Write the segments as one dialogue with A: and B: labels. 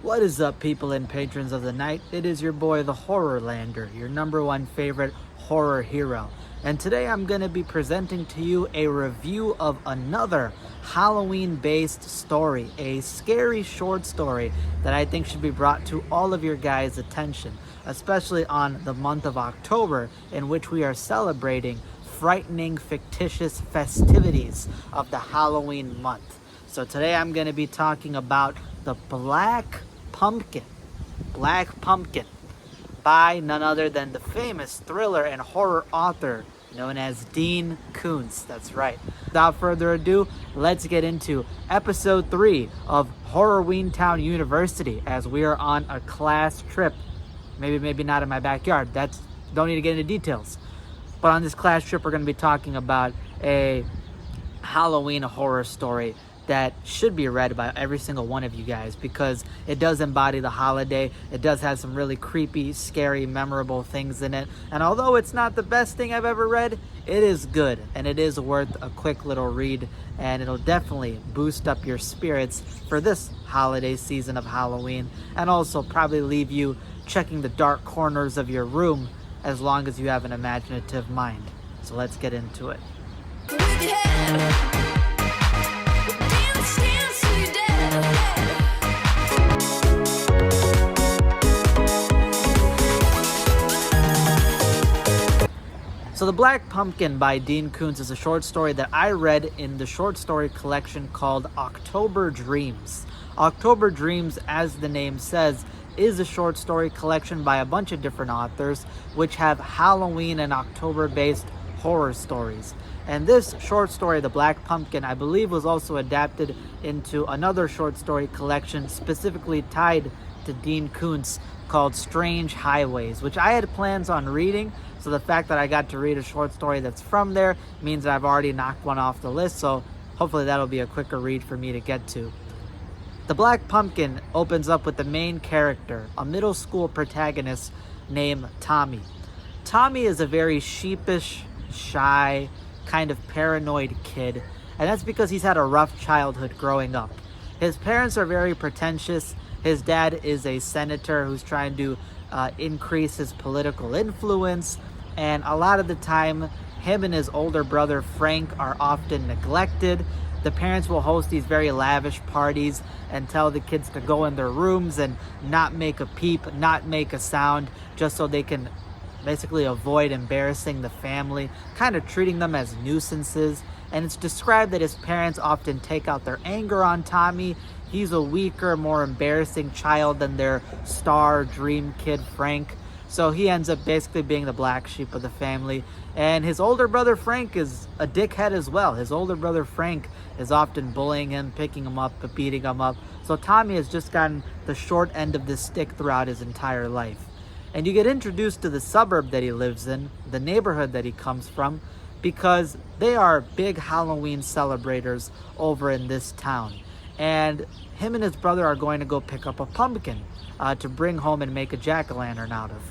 A: What is up, people and patrons of the night? It is your boy, the Horrorlander, your number one favorite horror hero. And today I'm going to be presenting to you a review of another Halloween-based story, a scary short story that I think should be brought to all of your guys' attention, especially on the month of October, in which we are celebrating frightening, fictitious festivities of the Halloween month. So today I'm going to be talking about The Black Pumpkin by none other than the famous thriller and horror author known as Dean Koontz. That's right. Without further ado, let's get into episode 3 of Horrorween Town University as we are on a class trip. Maybe not in my backyard. Don't need to get into details. But on this class trip, we're going to be talking about a Halloween horror story that should be read by every single one of you guys because it does embody the holiday. It does have some really creepy, scary, memorable things in it. And although it's not the best thing I've ever read, it is good and it is worth a quick little read, and it'll definitely boost up your spirits for this holiday season of Halloween, and also probably leave you checking the dark corners of your room as long as you have an imaginative mind. So let's get into it. So The Black Pumpkin by Dean Koontz is a short story that I read in the short story collection called October Dreams. October Dreams, as the name says, is a short story collection by a bunch of different authors which have Halloween and October-based horror stories. And this short story, The Black Pumpkin, I believe was also adapted into another short story collection specifically tied to Dean Koontz called Strange Highways, which I had plans on reading. So the fact that I got to read a short story that's from there means that I've already knocked one off the list. So hopefully that'll be a quicker read for me to get to. The Black Pumpkin opens up with the main character, a middle school protagonist named Tommy. Tommy is a very sheepish, shy, kind of paranoid kid, and that's because he's had a rough childhood growing up. His parents are very pretentious. His dad is a senator who's trying to increase his political influence, and a lot of the time, him and his older brother Frank are often neglected. The parents will host these very lavish parties and tell the kids to go in their rooms and not make a peep, not make a sound, just so they can basically avoid embarrassing the family, kind of treating them as nuisances. And it's described that his parents often take out their anger on Tommy. He's a weaker, more embarrassing child than their star dream kid Frank. So he ends up basically being the black sheep of the family. And his older brother Frank is a dickhead as well. His older brother Frank is often bullying him, picking him up, beating him up. So Tommy has just gotten the short end of the stick throughout his entire life. And you get introduced to the suburb that he lives in, the neighborhood that he comes from, because they are big Halloween celebrators over in this town. And him and his brother are going to go pick up a pumpkin to bring home and make a jack-o'-lantern out of.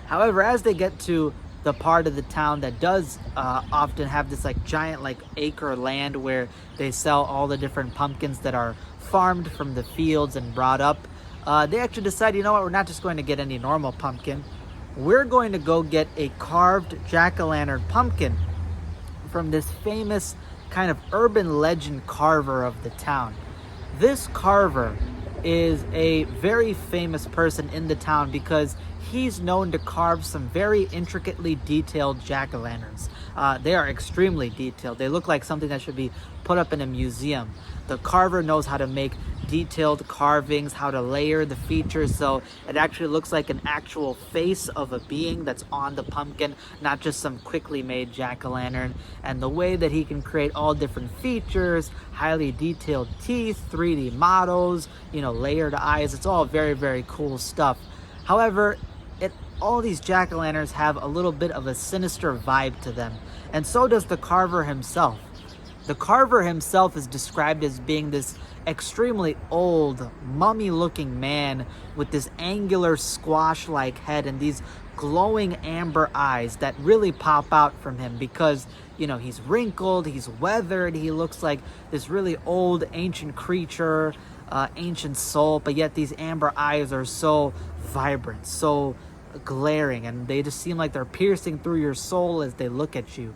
A: However, as they get to the part of the town that does often have this giant acre land where they sell all the different pumpkins that are farmed from the fields and brought up, they actually decide, you know what, we're not just going to get any normal pumpkin. We're going to go get a carved jack-o'-lantern pumpkin from this famous kind of urban legend carver of the town. This carver is a very famous person in the town because he's known to carve some very intricately detailed jack-o'-lanterns. They are extremely detailed. They look like something that should be put up in a museum. The carver knows how to make detailed carvings, how to layer the features so it actually looks like an actual face of a being that's on the pumpkin, not just some quickly made jack-o'-lantern. And the way that he can create all different features, highly detailed teeth, 3D models, layered eyes, it's all very, very cool stuff. However, all these jack-o'-lanterns have a little bit of a sinister vibe to them, and so does the carver himself. The carver himself is described as being this extremely old, mummy-looking man with this angular squash-like head and these glowing amber eyes that really pop out from him because, he's wrinkled, he's weathered, he looks like this really old, ancient creature. ancient soul, but yet these amber eyes are so vibrant, so glaring, and they just seem like they're piercing through your soul as they look at you.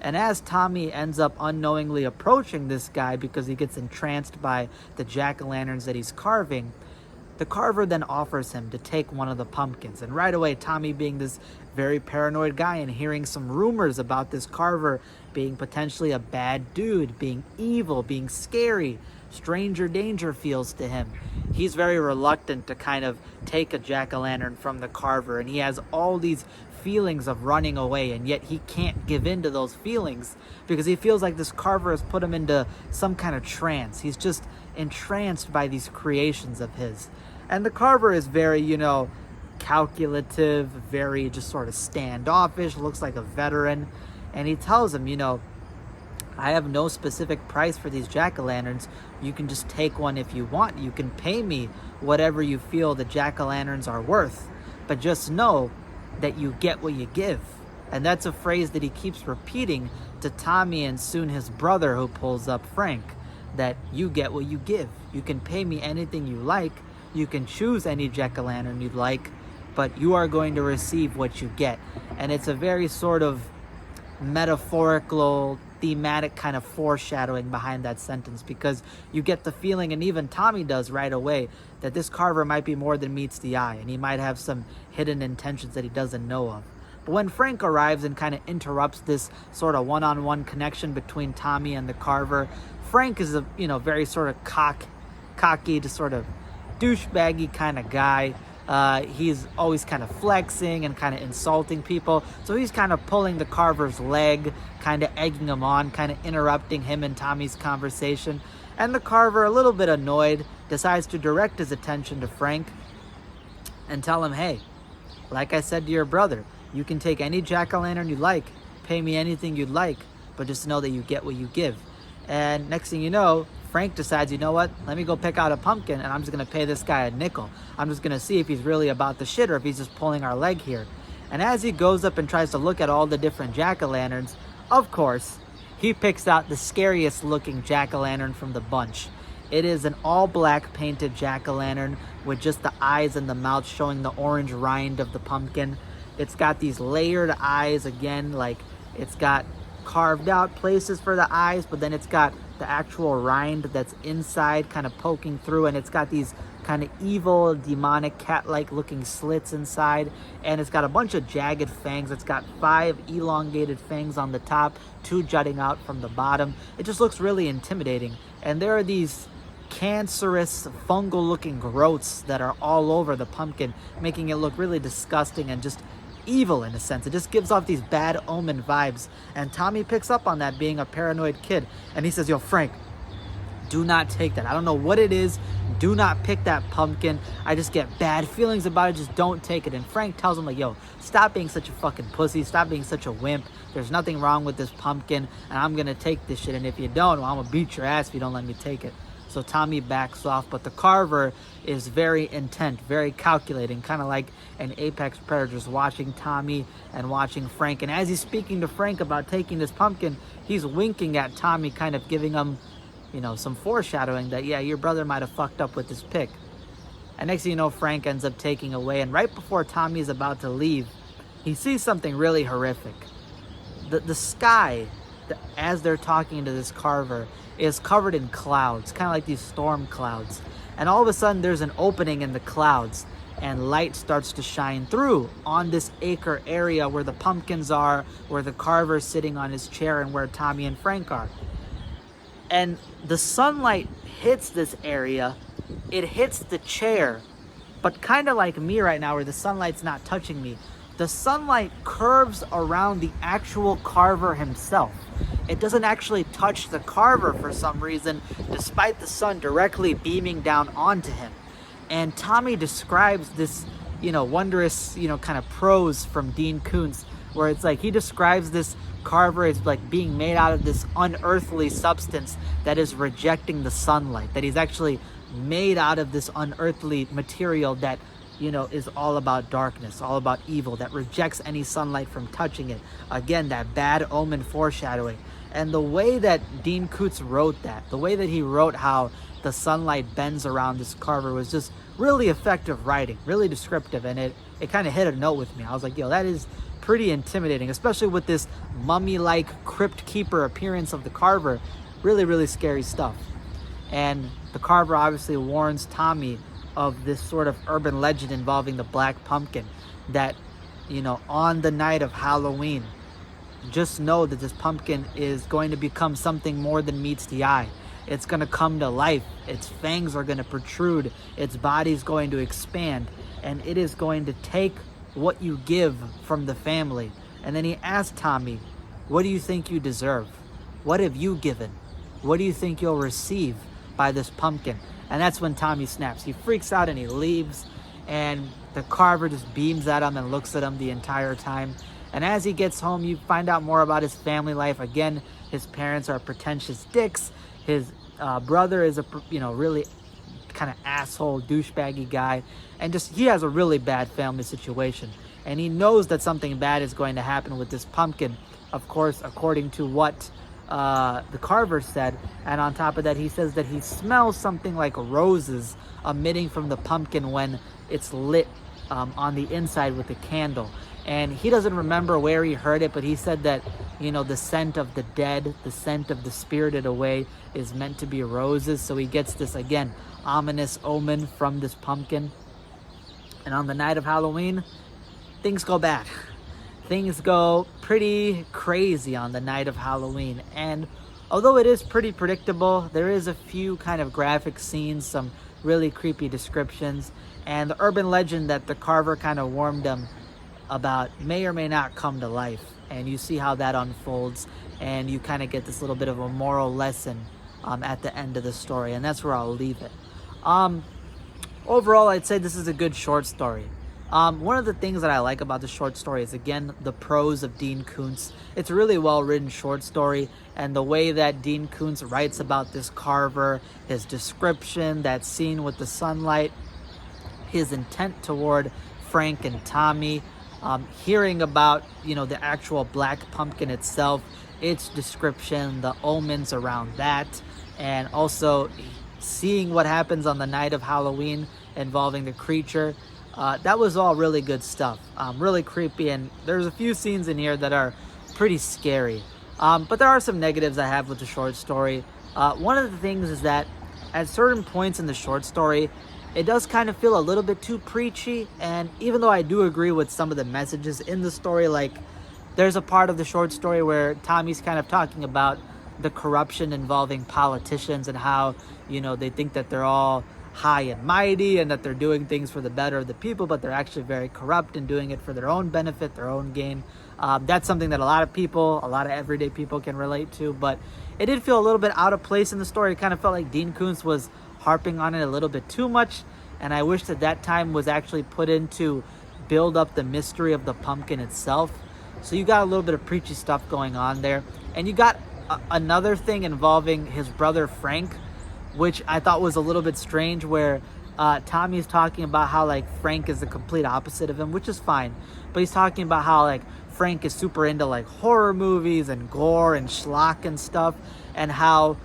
A: And as Tommy ends up unknowingly approaching this guy because he gets entranced by the jack-o'-lanterns that he's carving, the carver then offers him to take one of the pumpkins. And right away, Tommy, being this very paranoid guy and hearing some rumors about this carver being potentially a bad dude, being evil, being scary, stranger danger feels to him. He's very reluctant to kind of take a jack-o'-lantern from the carver, and he has all these feelings of running away, and yet he can't give in to those feelings because he feels like this carver has put him into some kind of trance. He's just entranced by these creations of his. And the carver is very, calculative, very just sort of standoffish, looks like a veteran. And he tells him, I have no specific price for these jack-o'-lanterns. You can just take one if you want. You can pay me whatever you feel the jack-o'-lanterns are worth. But just know that you get what you give. And that's a phrase that he keeps repeating to Tommy and soon his brother, who pulls up, Frank, that you get what you give. You can pay me anything you like. You can choose any jack-o'-lantern you'd like, but you are going to receive what you get. And it's a very sort of metaphorical, thematic kind of foreshadowing behind that sentence, because you get the feeling, and even Tommy does right away, that this carver might be more than meets the eye, and he might have some hidden intentions that he doesn't know of. But when Frank arrives and kind of interrupts this sort of one-on-one connection between Tommy and the carver, Frank is a very sort of cocky, just sort of douchebaggy kind of guy. He's always kind of flexing and kind of insulting people. So he's kind of pulling the carver's leg, kind of egging him on, kind of interrupting him and Tommy's conversation. And the carver, a little bit annoyed, decides to direct his attention to Frank and tell him, hey, like I said to your brother, you can take any jack-o'-lantern you like, pay me anything you'd like, but just know that you get what you give. And next thing you know, Frank decides, you know what, let me go pick out a pumpkin and I'm just going to pay this guy a nickel. I'm just going to see if he's really about the shit or if he's just pulling our leg here. And as he goes up and tries to look at all the different jack-o'-lanterns, of course, he picks out the scariest looking jack-o'-lantern from the bunch. It is an all-black painted jack-o'-lantern with just the eyes and the mouth showing the orange rind of the pumpkin. It's got these layered eyes again, like it's got carved out places for the eyes, but then it's got the actual rind that's inside kind of poking through, and it's got these kind of evil, demonic, cat-like looking slits inside, and it's got a bunch of jagged fangs. It's got 5 elongated fangs on the top, 2 jutting out from the bottom. It just looks really intimidating, and there are these cancerous, fungal-looking growths that are all over the pumpkin, making it look really disgusting and just evil in a sense. It just gives off these bad omen vibes, and Tommy picks up on that, being a paranoid kid, and he says, yo, Frank, do not take that. I don't know what it is. Do not pick that pumpkin. I just get bad feelings about it. Just don't take it. And Frank tells him, like, yo, stop being such a fucking pussy. Stop being such a wimp. There's nothing wrong with this pumpkin, and I'm gonna take this shit, and if you don't, well, I'm gonna beat your ass if you don't let me take it. So Tommy backs off, but the carver is very intent, very calculating, kind of like an apex predator, just watching Tommy and watching Frank. And as he's speaking to Frank about taking this pumpkin, he's winking at Tommy, kind of giving him, some foreshadowing that, yeah, your brother might have fucked up with this pick. And next thing you know, Frank ends up taking away. And right before Tommy is about to leave, he sees something really horrific. The sky, as they're talking to this carver, is covered in clouds, kind of like these storm clouds. And all of a sudden, there's an opening in the clouds, and light starts to shine through on this acre area where the pumpkins are, where the carver's sitting on his chair, and where Tommy and Frank are. And the sunlight hits this area, it hits the chair, but kind of like me right now, where the sunlight's not touching me, the sunlight curves around the actual carver himself. It doesn't actually touch the carver for some reason, despite the sun directly beaming down onto him. And Tommy describes this, wondrous, kind of prose from Dean Koontz, where it's like he describes this carver as like being made out of this unearthly substance that is rejecting the sunlight, that he's actually made out of this unearthly material that is all about darkness, all about evil, that rejects any sunlight from touching it. Again, that bad omen foreshadowing. And the way that Dean Koontz wrote that, the way that he wrote how the sunlight bends around this carver was just really effective writing, really descriptive, and it kind of hit a note with me. I was like, yo, that is pretty intimidating, especially with this mummy-like crypt keeper appearance of the carver. Really, really scary stuff. And the carver obviously warns Tommy of this sort of urban legend involving the black pumpkin, that, you know, on the night of Halloween, just know that this pumpkin is going to become something more than meets the eye. It's going to come to life. Its fangs are going to protrude. Its body's going to expand. And it is going to take what you give from the family. And then he asked Tommy, what do you think you deserve? What have you given? What do you think you'll receive by this pumpkin? And that's when Tommy snaps. He freaks out and he leaves. And the carver just beams at him and looks at him the entire time. And as he gets home, you find out more about his family life. Again, his parents are pretentious dicks. His brother is a, you know, really kind of asshole, douchebaggy guy. And just, he has a really bad family situation. And he knows that something bad is going to happen with this pumpkin. Of course, according to what the carver said. And on top of that, he says that he smells something like roses emitting from the pumpkin when it's lit on the inside with a candle. And he doesn't remember where he heard it, but he said that, you know, the scent of the dead, the scent of the spirited away is meant to be roses. So he gets this, again, ominous omen from this pumpkin. And on the night of Halloween, things go bad. Things go pretty crazy on the night of Halloween. And although it is pretty predictable, there is a few kind of graphic scenes, some really creepy descriptions, and the urban legend that the carver kind of warned them about may or may not come to life. And you see how that unfolds, and you kind of get this little bit of a moral lesson at the end of the story, and that's where I'll leave it. Overall, I'd say this is a good short story. One of the things that I like about the short story is, again, the prose of Dean Koontz. It's a really well-written short story, and the way that Dean Koontz writes about this carver, his description, that scene with the sunlight, his intent toward Frank and Tommy, hearing about, you know, the actual black pumpkin itself, its description, the omens around that, and also seeing what happens on the night of Halloween involving the creature. That was all really good stuff. Really creepy, and there's a few scenes in here that are pretty scary. But there are some negatives I have with the short story. One of the things is that at certain points in the short story, it does kind of feel a little bit too preachy. And even though I do agree with some of the messages in the story, like there's a part of the short story where Tommy's kind of talking about the corruption involving politicians and how, you know, they think that they're all high and mighty and that they're doing things for the better of the people, but they're actually very corrupt and doing it for their own benefit, their own gain. That's something that a lot of people, a lot of everyday people can relate to, but it did feel a little bit out of place in the story. It kind of felt like Dean Koontz was harping on it a little bit too much, and I wish that that time was actually put in to build up the mystery of the pumpkin itself. So you got a little bit of preachy stuff going on there, and you got another thing involving his brother Frank, which I thought was a little bit strange, where Tommy's talking about how, like, Frank is the complete opposite of him, which is fine, but he's talking about how, like, Frank is super into, like, horror movies and gore and schlock and stuff, and how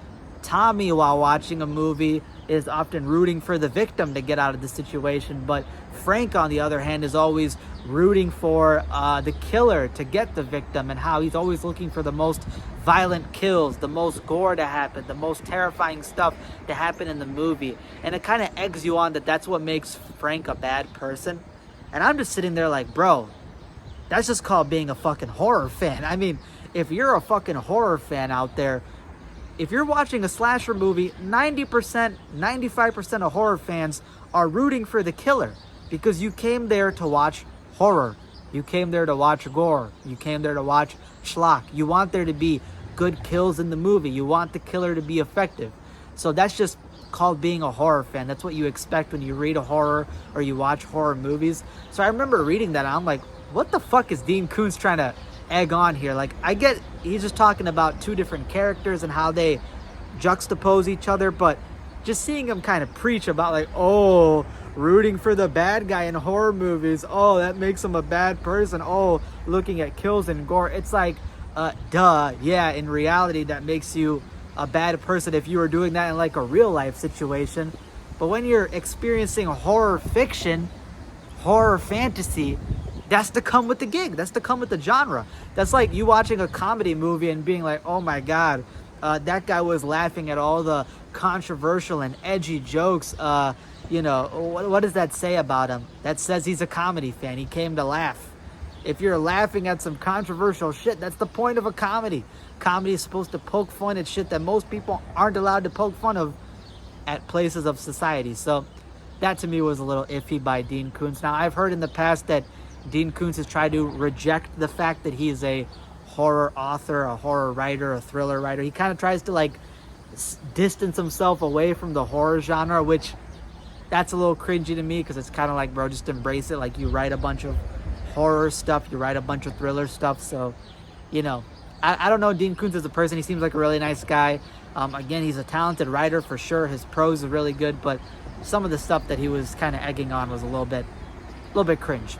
A: Tommy, while watching a movie, is often rooting for the victim to get out of the situation, but Frank, on the other hand, is always rooting for the killer to get the victim, and how he's always looking for the most violent kills, the most gore to happen, the most terrifying stuff to happen in the movie. And it kind of eggs you on that that's what makes Frank a bad person. And I'm just sitting there like, bro, that's just called being a fucking horror fan. I mean, if you're a fucking horror fan out there, if you're watching a slasher movie, 90%, 95% of horror fans are rooting for the killer, because you came there to watch horror. You came there to watch gore. You came there to watch schlock. You want there to be good kills in the movie. You want the killer to be effective. So that's just called being a horror fan. That's what you expect when you read a horror or you watch horror movies. So I remember reading that, and I'm like, what the fuck is Dean Koontz trying to egg on here? Like, I get he's just talking about two different characters and how they juxtapose each other, but just seeing him kind of preach about, like, oh, rooting for the bad guy in horror movies, oh, that makes him a bad person, oh, looking at kills and gore, it's like, duh, yeah, in reality that makes you a bad person if you were doing that in like a real life situation. But when you're experiencing horror fiction, horror fantasy, that's to come with the gig. That's to come with the genre. That's like you watching a comedy movie and being like, oh my God, that guy was laughing at all the controversial and edgy jokes. What does that say about him? That says he's a comedy fan. He came to laugh. If you're laughing at some controversial shit, that's the point of a comedy. Comedy is supposed to poke fun at shit that most people aren't allowed to poke fun of at places of society. So that to me was a little iffy by Dean Koontz. Now, I've heard in the past that Dean Koontz has tried to reject the fact that he is a horror author, a horror writer, a thriller writer. He kind of tries to like distance himself away from the horror genre, which that's a little cringy to me because it's kind of like, bro, just embrace it. Like you write a bunch of horror stuff, you write a bunch of thriller stuff. So, I don't know Dean Koontz as a person. He seems like a really nice guy. Again, he's a talented writer for sure. His prose is really good, but some of the stuff that he was kind of egging on was a little bit cringe.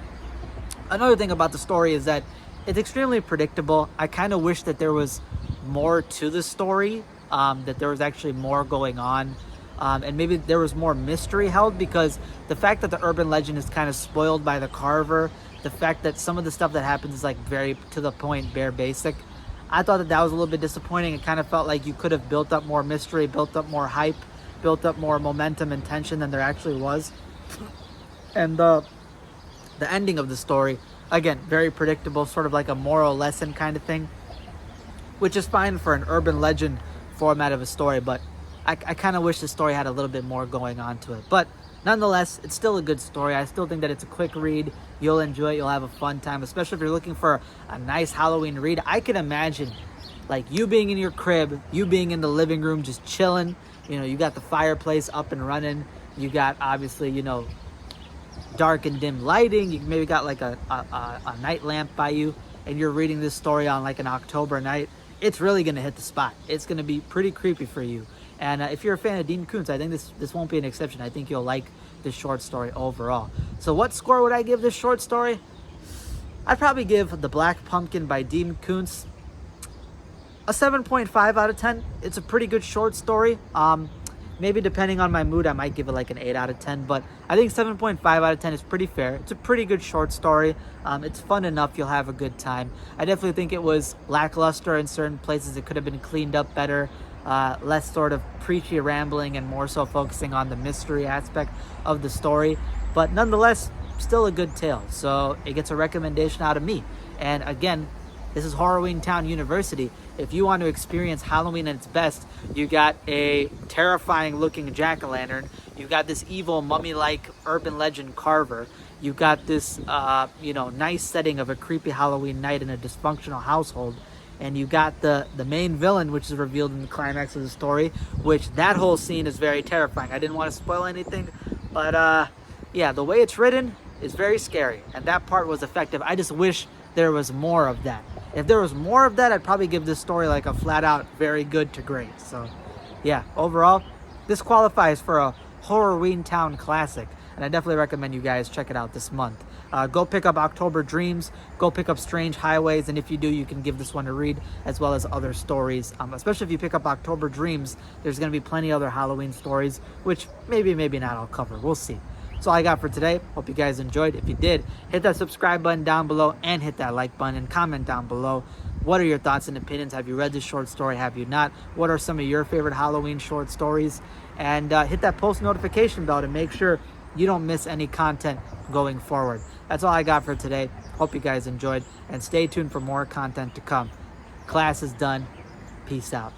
A: Another thing about the story is that it's extremely predictable. I kind of wish that there was more to the story, that there was actually more going on, and maybe there was more mystery held, because the fact that the urban legend is kind of spoiled by the Carver, the fact that some of the stuff that happens is like very to the point, bare basic, I thought that was a little bit disappointing. It kind of felt like you could have built up more mystery, built up more hype, built up more momentum and tension than there actually was. And the ending of the story, again, very predictable, sort of like a moral lesson kind of thing, which is fine for an urban legend format of a story, but I kind of wish the story had a little bit more going on to it. But nonetheless, it's still a good story. I still think that it's a quick read. You'll enjoy it. You'll have a fun time, especially if you're looking for a nice Halloween read. I can imagine like you being in your crib, you being in the living room, just chilling. You got the fireplace up and running. You got obviously, dark and dim lighting. You maybe got like a night lamp by you, and you're reading this story on like an October night. It's really going to hit the spot. It's going to be pretty creepy for you. And if you're a fan of Dean Koontz, I think this won't be an exception. I think you'll like this short story overall. So what score would I give this short story? I'd probably give The Black Pumpkin by Dean Koontz a 7.5 out of 10. It's a pretty good short story. Maybe depending on my mood, I might give it like an 8 out of 10. But I think 7.5 out of 10 is pretty fair. It's a pretty good short story. It's fun enough. You'll have a good time. I definitely think it was lackluster in certain places. It could have been cleaned up better. Less sort of preachy rambling and more so focusing on the mystery aspect of the story. But nonetheless, still a good tale. So it gets a recommendation out of me. And again, this is Halloween Town University. If you want to experience Halloween at its best, you got a terrifying looking jack-o'-lantern. You got this evil mummy-like urban legend Carver. You got this, nice setting of a creepy Halloween night in a dysfunctional household. And you got the main villain, which is revealed in the climax of the story, which that whole scene is very terrifying. I didn't want to spoil anything, but the way it's written is very scary. And that part was effective. I just wish there was more of that. If there was more of that, I'd probably give this story like a flat out very good to great. So yeah, overall, this qualifies for a Halloween Town classic. And I definitely recommend you guys check it out this month. Go pick up October Dreams. Go pick up Strange Highways. And if you do, you can give this one a read, as well as other stories. Especially if you pick up October Dreams, there's going to be plenty other Halloween stories, which maybe not I'll cover. We'll see. That's all I got for today. Hope you guys enjoyed. If you did, hit that subscribe button down below and hit that like button and comment down below. What are your thoughts and opinions? Have you read this short story? Have you not? What are some of your favorite Halloween short stories? And hit that post notification bell to make sure you don't miss any content going forward. That's all I got for today. Hope you guys enjoyed, and stay tuned for more content to come. Class is done. Peace out.